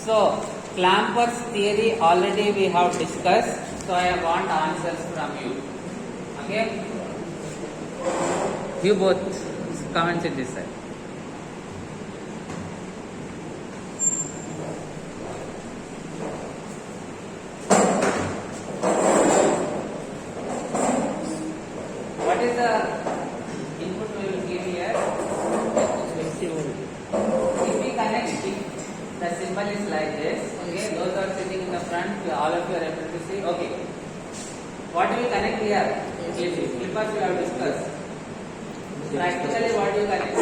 So, Clamper's theory already we have discussed. So, I want answers from you. Okay? You both comments in this side. What is the input we will give here? If we connect, the symbol is like this. Okay, those are sitting in the front. All of you are able to see. Okay. What do we connect here? Clippers we have discussed. Practically, what do you connect?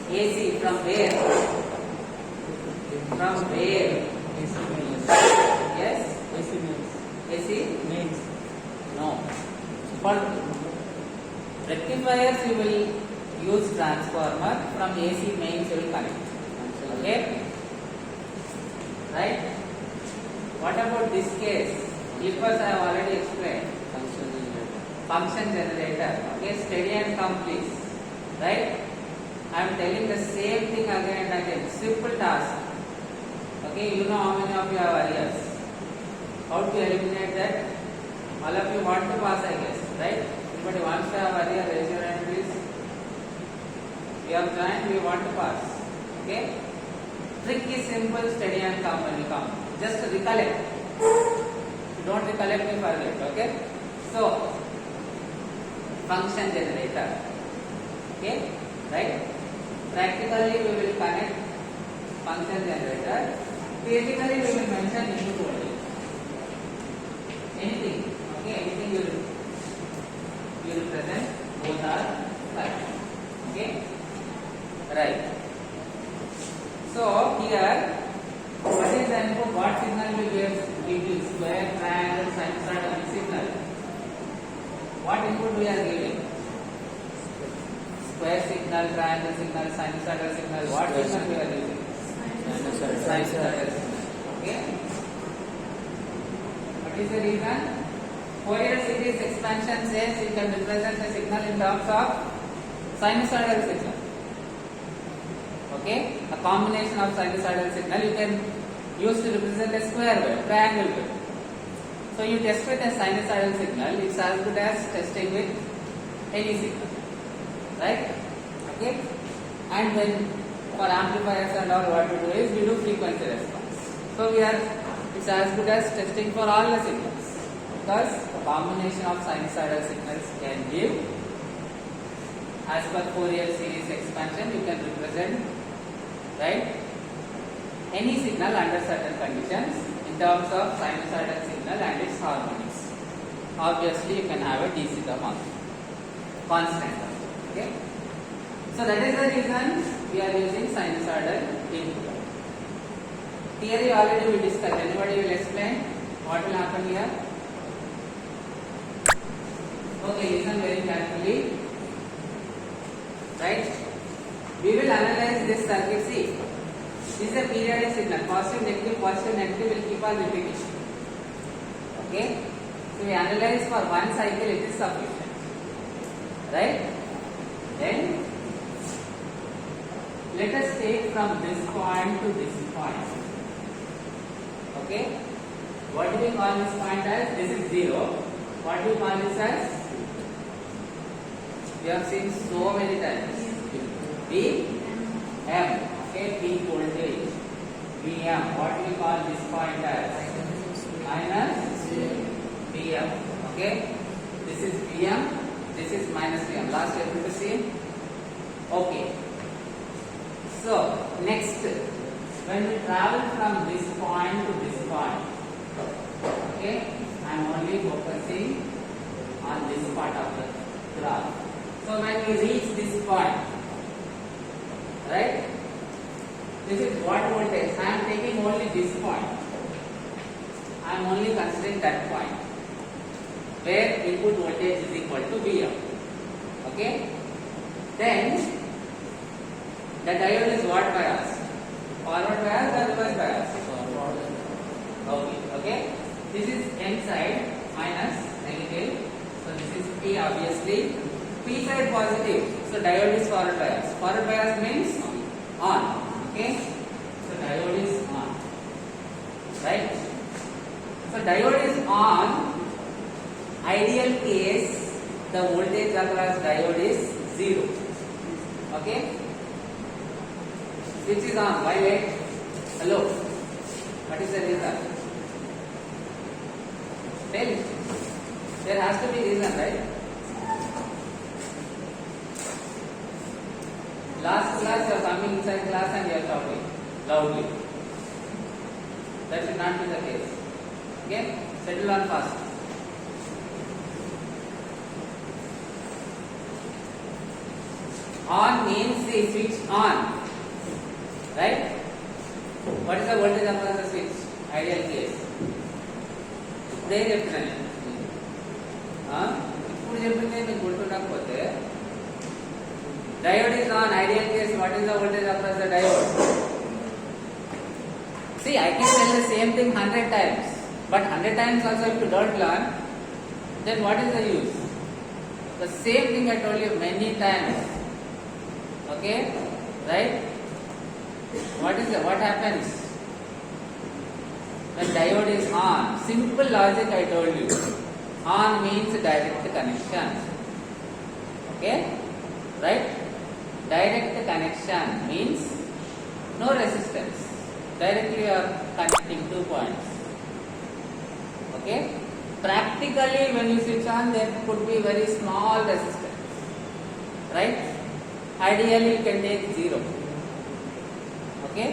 AC from where? From where? Yes? AC means? No. For rectifiers, you will use transformer. From AC mains, you will connect. Okay? Right? What about this case? Clippers I have already explained. Function generator. Okay, steady and come please. Right? I am telling the same thing again and again. Simple task. Okay, you know how many of you have arrears. How to eliminate that? All of you want to pass, I guess. Right? Anybody wants to have arrear? Raise your hand please. We have joined, we want to pass. Okay? Trick is simple, steady and calm when you come. Just recollect. Don't recollect me forget. Okay? So, function generator. Okay? Right? Practically we will connect function generator. Theoretically we will mention input voltage. Anything. Okay? Anything you will present. Both are correct. Okay? Right. So here, what is the input? What signal we give? We give square, triangle, sinusoidal signal. What input we are giving? Square signal, triangle signal, sinusoidal signal. What signal we are using? Sinusoidal signal. Okay. What is the reason? Fourier series expansion says you can represent a signal in terms of sinusoidal signal. Okay, a combination of sinusoidal signal you can use to represent a square wave, triangle wave. So you test with a sinusoidal signal, it's as good as testing with any signal, right? Okay, and then for amplifiers and all, what we do is we do frequency response. So it's as good as testing for all the signals, because a combination of sinusoidal signals can give, as per Fourier series expansion, you can represent, right, any signal under certain conditions in terms of sinusoidal signal and its harmonics. Obviously, you can have a DC term also, constant. Okay, so that is the reason we are using sinusoidal input. Theory already we discussed. Anybody will explain what will happen here? Okay, listen very carefully. Right? We will analyze this circuit. See, this is a periodic signal. Positive, negative will keep on repeating. Okay? So we analyze for one cycle, it is sufficient. Right? Then let us take from this point to this point. Okay? What do we call this point as? This is 0. What do we call this as? We have seen so many times. Vm. Okay, peak voltage. Vm. What do we call this point as? Minus Vm. Okay. This is Vm. This is minus Vm. Last able to see? Okay. So next, when we travel from this point to this point, okay, I am only focusing on this part of the graph. So when we reach this point, right, this is what voltage. I am taking only this point. I am only considering that point where input voltage is equal to Vm. Okay. Then the diode is what bias? Forward bias or reverse bias? Okay. Okay. This is N side minus negative. So this is P obviously. P side positive. So diode is forward bias. Forward bias means on. Okay. So diode is on, ideal case the voltage across diode is 0. Okay? Switch is on. Why wait? Hello. What is the reason? Tell me. There has to be reason, right? Last class you are coming inside class and you are shouting loudly. That should not be the case. Okay? Settle on fast. On means the switch on. Right? What is the voltage across the switch? Ideal case. ఇప్పుడే చెప్తున్నాను ఇప్పుడు చెప్పింది మీకు గుర్తుండకపోతే diode is on, ideal case, what is the voltage across the diode? See, I can tell the same thing 100 times, but 100 times also if you don't learn, then what is the use? The same thing I told you many times. Okay? Right? What happens when diode is on? Simple logic I told you. On means direct connection. Okay? Right? Direct connection means no resistance. Directly you are connecting 2 points. Okay? Practically when you switch on there could be very small resistance. Right? Ideally you can take 0. Okay?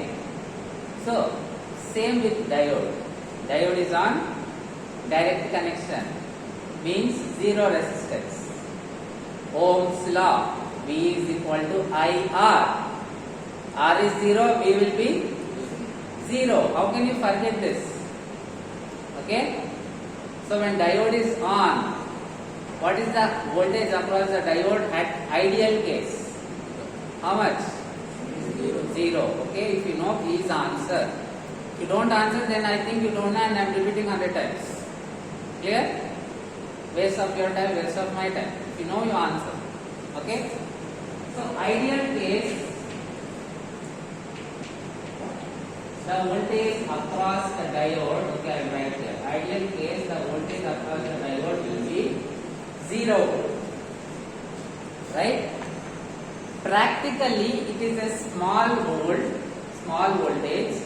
So, same with diode. Diode is on, direct connection means 0 resistance. Ohm's law, V is equal to IR. R is 0, V will be 0. How can you forget this? Okay? So when diode is on, what is the voltage across the diode at ideal case? How much? 0. Okay? If you know, please answer. If you don't answer, then I think you don't know and I am repeating 100 times. Clear? Waste of your time, waste of my time. If you know, you answer. Okay? So ideal case, the voltage across the diode, okay, I will write here. Ideal case, the voltage across the diode will be 0. Right? Practically, it is a small voltage,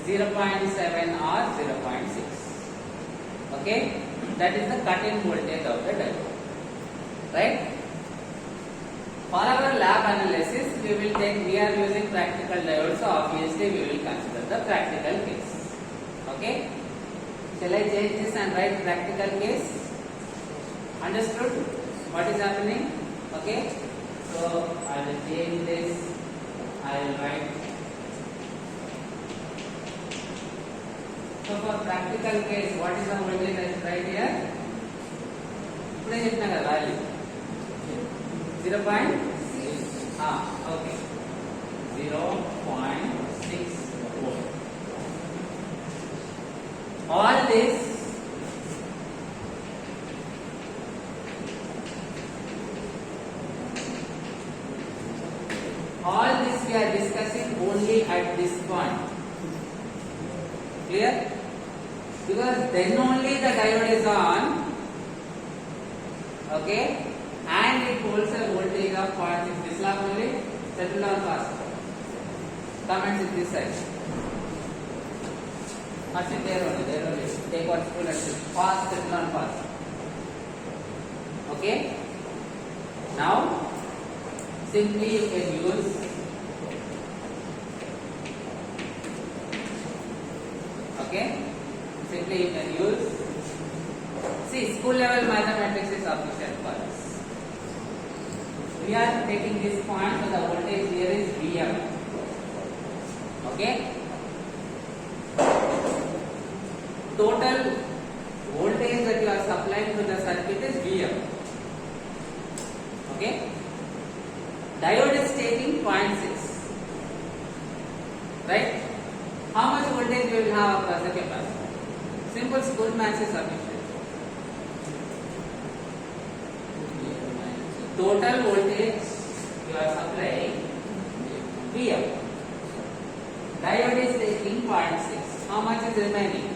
0.7 or 0.6. Okay? That is the cut-in voltage of the diode. Right? For our lab analysis, we are using practical diode, so obviously we will consider the practical case. Okay? Shall I change this and write practical case? Understood? What is happening? Okay? So I will change this. I will write. So for practical case, what is the voltage I should write here? Today chepna value 0.6. Okay. 0.6 volt. All this we are discussing only at this point. Clear? Because then only the diode is on. Okay? And it holds a voltage of 0.6. This lab only. Settle down fast. Comments in this side. Sit there only. Take one spoon and sit. Fast, settle down fast. Okay? Now, simply you can use see, school level mathematics is sufficient for us. We are taking this point, so the voltage here is Vm. Okay? Total voltage that you are supplying to the circuit is Vm. Okay? Diode is taking 0.6. Right? How much voltage we will have across the capacitor? Simple school maths is sufficient. Total voltage you are supplying Vm. Diode is taking 0.6. How much is remaining?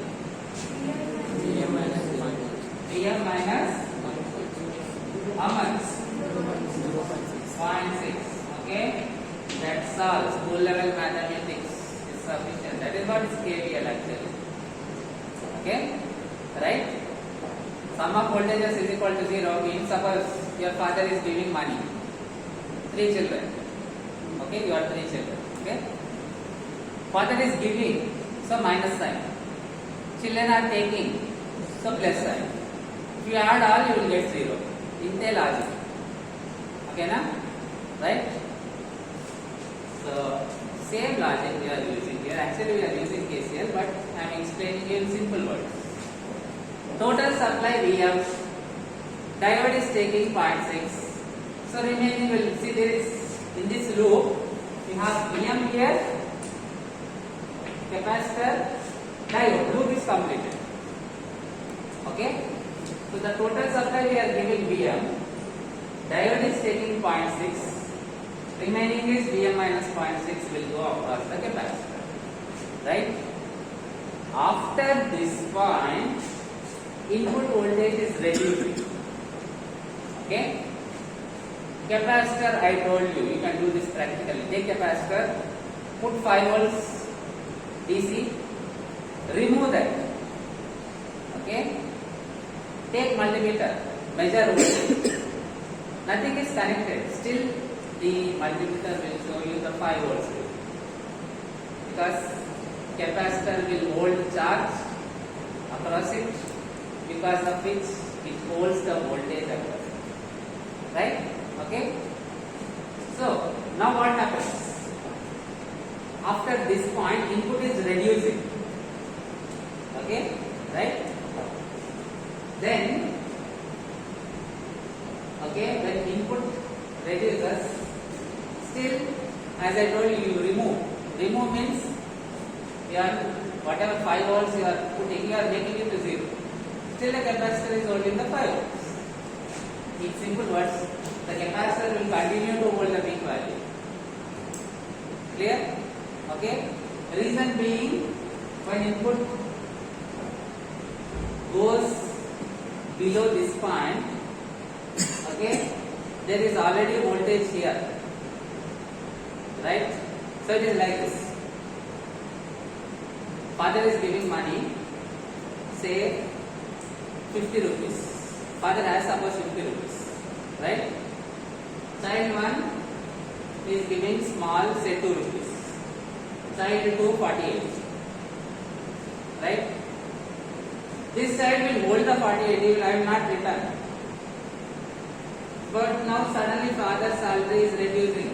all. School level mathematics is sufficient. That is what is KVL actually. Okay, right? Sum of voltages is equal to 0 means suppose your father is giving money. 3 children. Okay, you are 3 children. Okay, father is giving, so minus sign. Children are taking, so plus sign. If you add all, you will get 0. Inte logic. Okay, na? Right? So same logic we are using here. Actually, we are using KCL, but I am explaining you in simple words. Total supply VM. Diode is taking 0.6. So remaining will see there is in this loop we have VM here, capacitor, diode. Loop is completed. Okay. So the total supply we are giving VM. Diode is taking 0.6. Remaining is VM minus 0.6 will go across the capacitor. Right? After this point, input voltage is reducing. Okay? Capacitor, I told you, you can do this practically. Take capacitor, put 5 volts DC, remove that. Okay? Take multimeter, measure voltage. Nothing is connected. Still, the multimeter will show you the 5 volts. Because capacitor will hold charge across it, because of which it holds the voltage across it. Right? Okay? So, now what happens? After this point, input is reducing. Okay? Right? Then, okay, when input reduces, still, as I told you, you remove. Remove means you are whatever 5 volts you are putting, you are making it to 0. Still, the capacitor is holding the 5 volts. In simple words, the capacitor will continue to hold the peak value. Clear? Okay? Reason being, when input goes below this point, okay, there is already voltage here. Right? So it is like this. Father is giving money, say 50 rupees. Father has suppose 50 rupees. Right? Child 1 is giving small, say 2 rupees. Child 2, 48. Right? This side will hold the 48, he will not return. But now suddenly father's salary is reducing.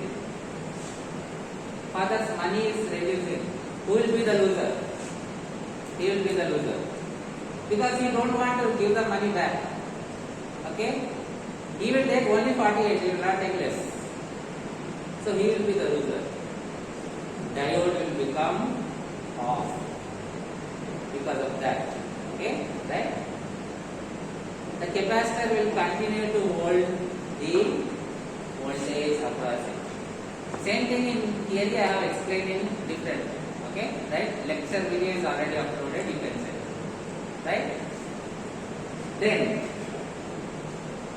Father's money is reducing. Who will be the loser? He will be the loser. Because he don't want to give the money back. Okay? He will take only 48, he will not take less. So he will be the loser. Diode will become off because of that. Okay? Right? The capacitor will continue to hold the voltage across it. Same thing in theory I have explained in different. Okay? Right? Lecture video is already uploaded, you can see. Right? Then,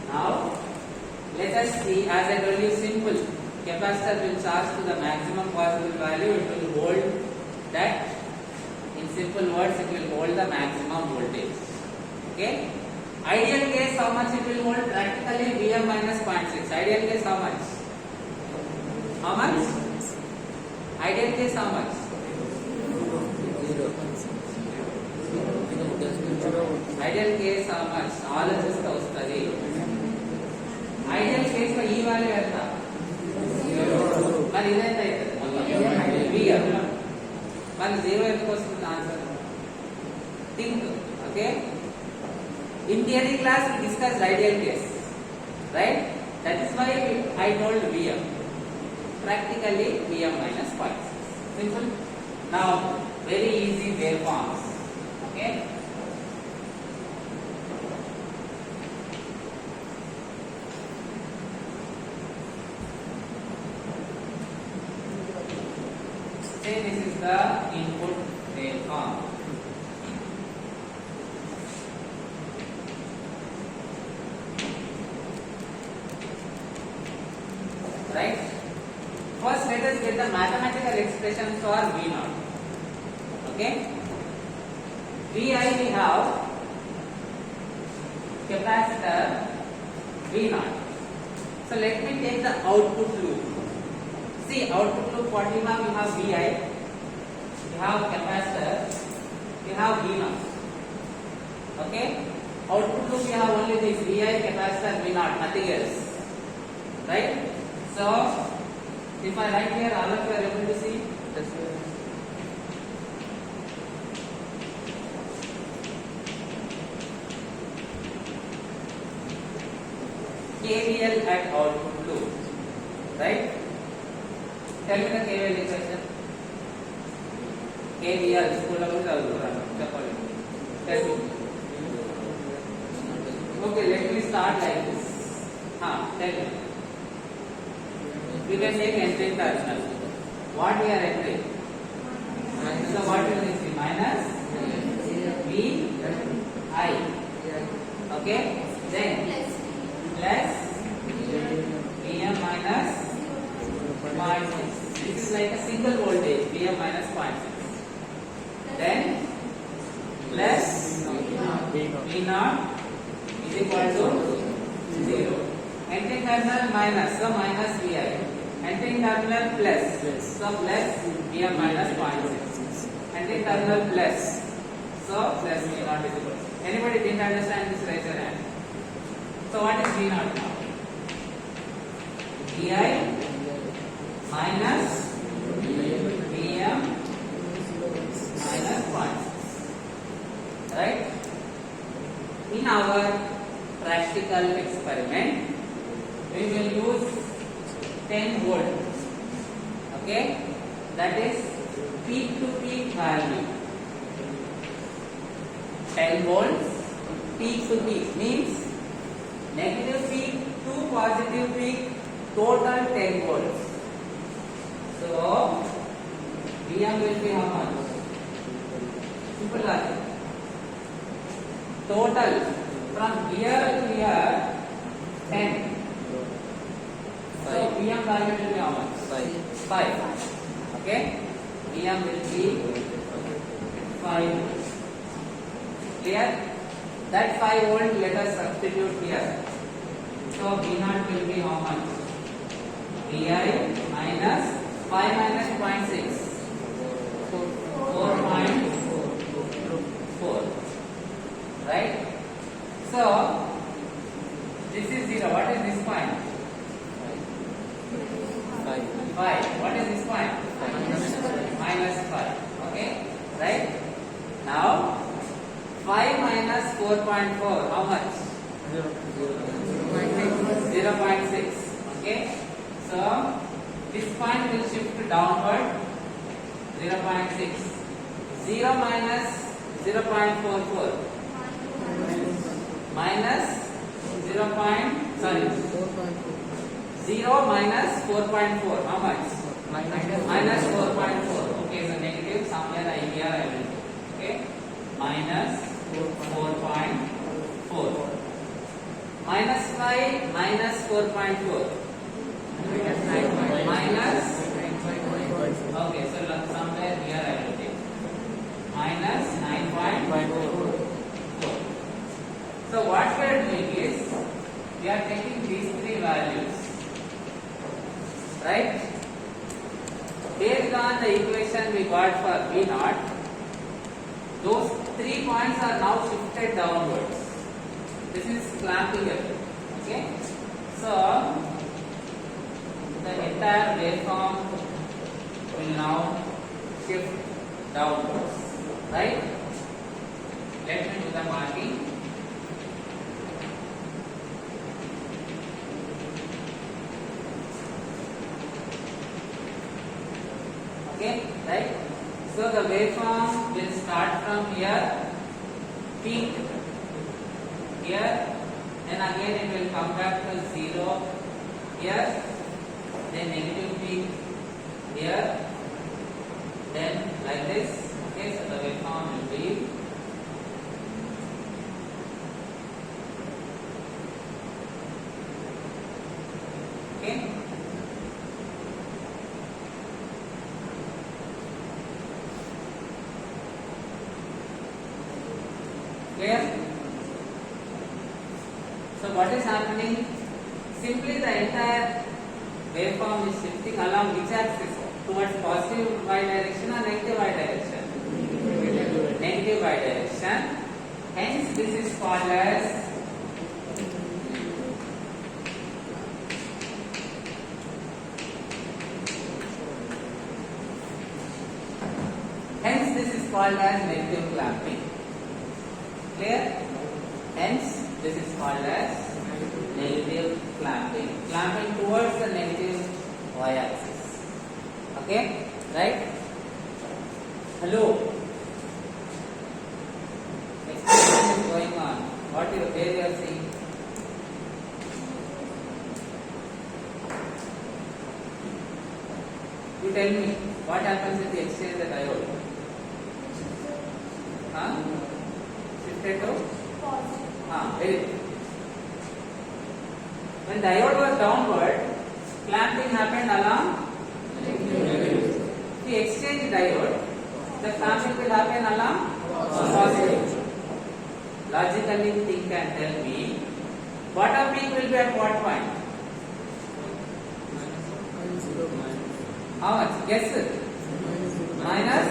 now, let us see, as I told you, simple. Capacitor will charge to the maximum possible value, it will hold that. In simple words, it will hold the maximum voltage. Okay? Ideal case, how much it will hold? Practically VM minus 0.6. Ideal case, how much? How much? Ideal case, how much? Ideal case, how much? ఆలోచిస్తే వస్తుంది. Ideal case లో ఈ value ఎంత? మరి ఇదైతే VM. మరి 0 ఎందుకు వస్తుంది answer? Think. Okay? In theory class we discussed ideal case, right? That is why I told VM. Practically VM minus 0.6. Simple. Now very easy waveforms. Okay? Say this is the input waveform. Right? First, let us get the mathematical expression for V naught. Okay. Vi we have capacitor V naught. So let me take the output loop. See, output loop what we have Vi, we have capacitor, we have V naught. Okay. Output loop we have only this Vi, capacitor, V naught, nothing else. Right? So if I write here, all of you are able to see. KVL at output loop, right? Tell me the KVL equation. KVL school of Tell me. Okay, let me start like this. Tell me. We can take entering terminal. What we are entering? So what will this be? Minus V I. Okay. Then plus Vm minus 0.6. This is like a single voltage. Vm minus 0.6. Then plus V naught is equal to 0. Entering terminal minus, so minus Vi. Entering terminal plus, so plus Vm minus 0.6. Entering terminal plus, so plus V naught is equal. Anybody didn't understand this? Raise your hand. So what is V naught now? Vi minus Vm minus 0.6. Right? In our practical experiment, we will use 10 volts. Okay? That is peak to peak value. 10 volts peak to peak means negative peak to positive peak, total 10 volts. So Vm will be how much? Simple logic. Total from here to here 10. So Vm value will be how much? 5. Okay? Vm will be 5. Clear? That 5 volt let us substitute here. So V naught will be how much? Vi minus 5 minus 0.6. 4.4. Right? So this is 0. What is this point? 5. What is this point? Minus 5. Okay? Right? Now 5 minus 4.4. How much? 0.6. Okay? So this point will shift downward. 0.6. 0 minus 0.44. Minus 0. Sorry. 0 minus 4.4. How much? Minus 4.4. Okay, so negative somewhere here I will do. Okay? Minus 4.4. Minus 5 minus 4.4. Minus. Okay, so somewhere here I will take. Minus 9.4. So what we are doing is, we are taking these three values. Right? Based on the equation we got for V naught, those 3 points are now shifted downwards. This is clamping effect. Okay? So the entire waveform will now shift downwards. Right? Let me do the marking. Okay, right? So the waveform will start from here, peak here, then again it will come back to 0 here, then negative peak here, then like this. Okay, so the waveform will be okay. Clear? So what is happening? Simply the entire waveform is shifting along which axis? Towards positive y direction or negative y direction? Negative y direction. Hence this is called as negative clamping. Clear? Hence this is called as negative clamping. Clamping towards the negative y axis. Okay? Right? Hello? Experiment is going on. Where you are seeing? You tell me, what happens if you exchange the diode? Shifted to? Very good. When diode was downward, clamping happened along? If you exchange diode, the clamping will happen along? Positive. Logically think and tell me, bottom peak will be at what point? How much? Guess it. Minus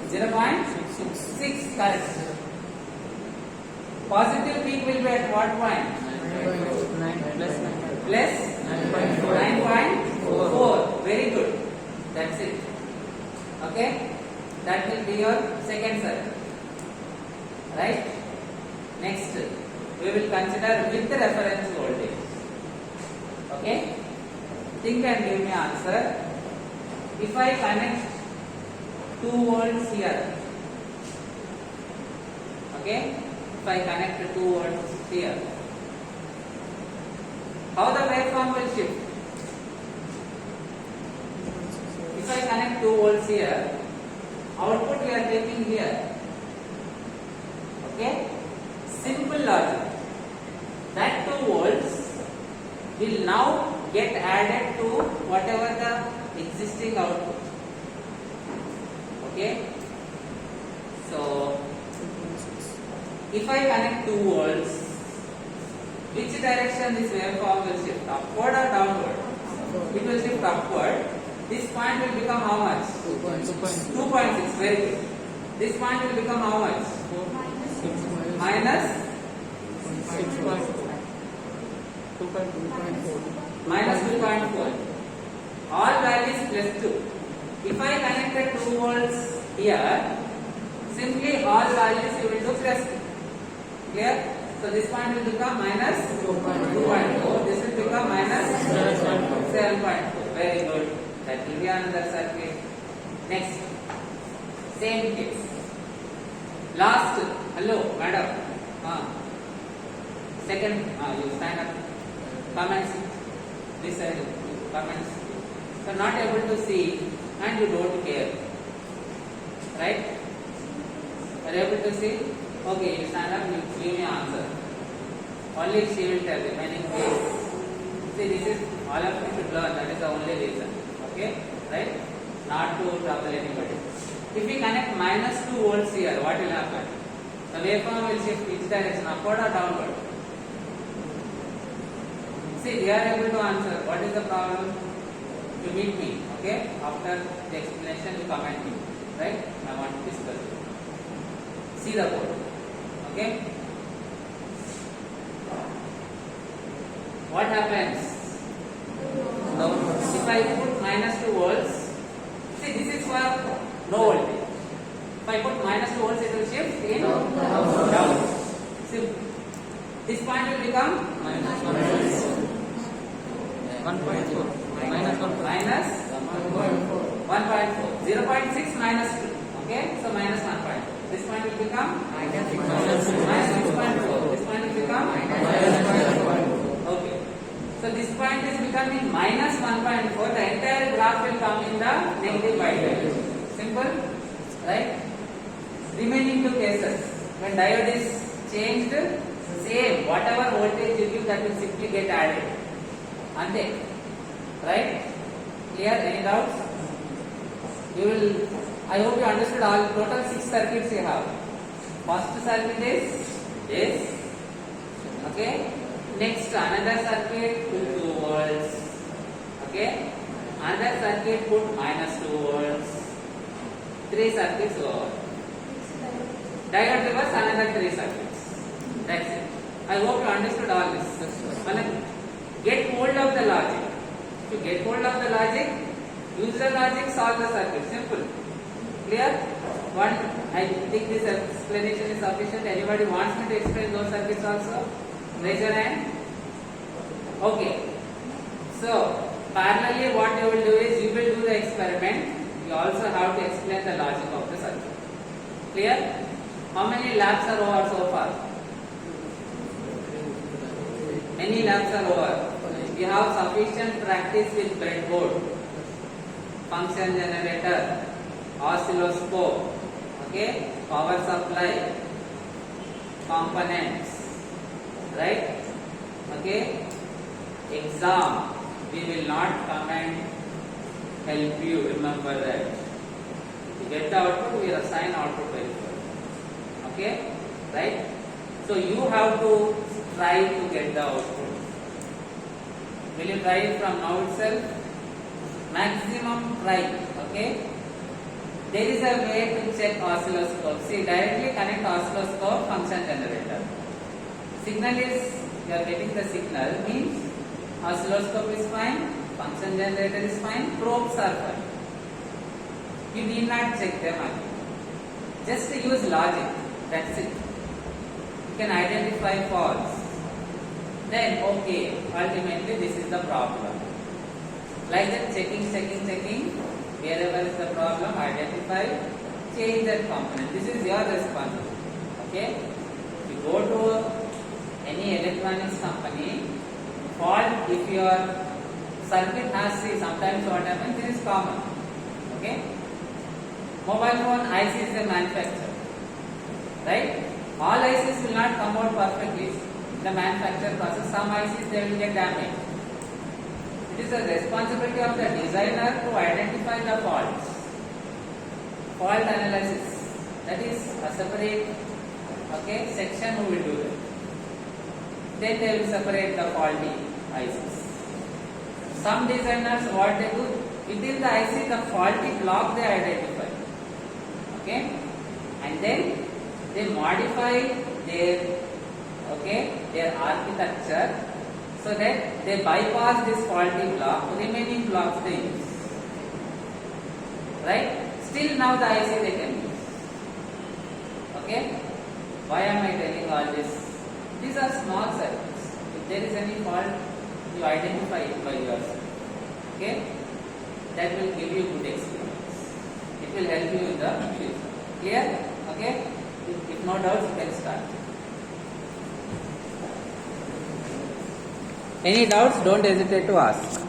0.6. Correct. Positive peak will be at what point? Plus 9.4. Very good. That's it. Okay? That will be your second circuit. Right? Next, we will consider with the reference voltage. Okay? Think and give me answer. If I connect 2 volts here, okay? If I connect 2 volts here, how the waveform will shift? If I connect 2 volts here, output we are taking here. Okay? Simple logic. That 2 volts will now get added to whatever the existing output. Okay? So, if I connect 2 volts, which direction this waveform will shift? Upward or downward? It will shift upward. This point will become how much? 2.6. Very good. This point will become how much? Minus 2.4. All values plus 2. If I connected 2 volts here, simply all values you will do plus 2. Clear? So this point will become minus 2.4. This will become minus 7.4. Very good. That will be another circuit. Next. Same case. Last. Hello, madam. Second, you stand up. Comments. This side. Comments. So not able to see and you don't care. Right? Are you able to see? Okay, you stand up, you give me answer. Only she will tell the remaining case. See, this is all of you should learn. That is the only reason. Okay? Right? Not to trouble anybody. If we connect minus 2 volts here, what will happen? The waveform will shift which direction? Upward or downward? See, they are able to answer. What is the problem? You meet me. Okay? After the explanation, you comment me. Right? I want to discuss it. See the board. Okay? What happens? If I put minus 2 volts, see this is for no voltage. If I put minus 2 volts, it will shift in down. See, this point will become minus 1.4. Minus 1.4. 0.6 minus 2. Okay? So minus 1.4. This point will become minus 6.4. This point will become minus 1.4. Okay. So this point is becoming minus 1.4. The entire graph will come in the negative y direction. Simple, right? Remaining 2 cases. When diode is changed, same. Whatever voltage you give, that will simply get added. Ante, right? Clear? Any doubts? You will. I hope you understood all. Total 6 circuits you have. First circuit is this. Okay. Next another circuit put 2 volts. Okay. Another circuit put minus 2 volts. 3 circuits over. Diagram reverse another 3 circuits. That's it. I hope you understood all this. Get hold of the logic. To get hold of the logic, use the logic, solve the circuit. Simple. Clear? One, I think this explanation is sufficient. Anybody wants me to explain those circuits also? Raise your hand. Okay. So, parallelly what you will do is, you will do the experiment. You also have to explain the logic of the circuit. Clear? How many laps are over so far? Many laps are over. You have sufficient practice with breadboard, function generator, oscilloscope, okay, power supply, components, right? Okay. Exam, we will not come and help you, remember that. To get the output, we assign output variable. Okay, right? So you have to try to get the output. Will you try it from now itself? Maximum try. Okay. There is a way to check oscilloscope. See, directly connect oscilloscope, function generator. Signal is, you are getting the signal, means oscilloscope is fine, function generator is fine, probes are fine. You need not check them again. Just use logic. That's it. You can identify faults. Then, okay, ultimately this is the problem. Like that, checking. Wherever is the problem, identify, change that component. This is your responsibility. Okay? If you go to any electronics company, fault, if your circuit has, see, sometimes what happens, this is common. Okay? Mobile phone IC is a manufacturer. Right? All ICs will not come out perfectly. The manufacturer process, some ICs they will get damaged. It is the responsibility of the designer to identify the faults. Fault analysis, that is a separate section who will do that. Then they will separate the faulty ICs. Some designers, what they do, within the IC the faulty block they identify. Okay, and then they modify their architecture so that they bypass this faulty block, remaining blocks they use. Right? Still now the IC they can use. Okay? Why am I telling all this? These are small circuits. If there is any fault, you identify it by yourself. Okay? That will give you good experience. It will help you in the future. Clear? Okay? If no doubts, you can start. Any doubts, don't hesitate to ask.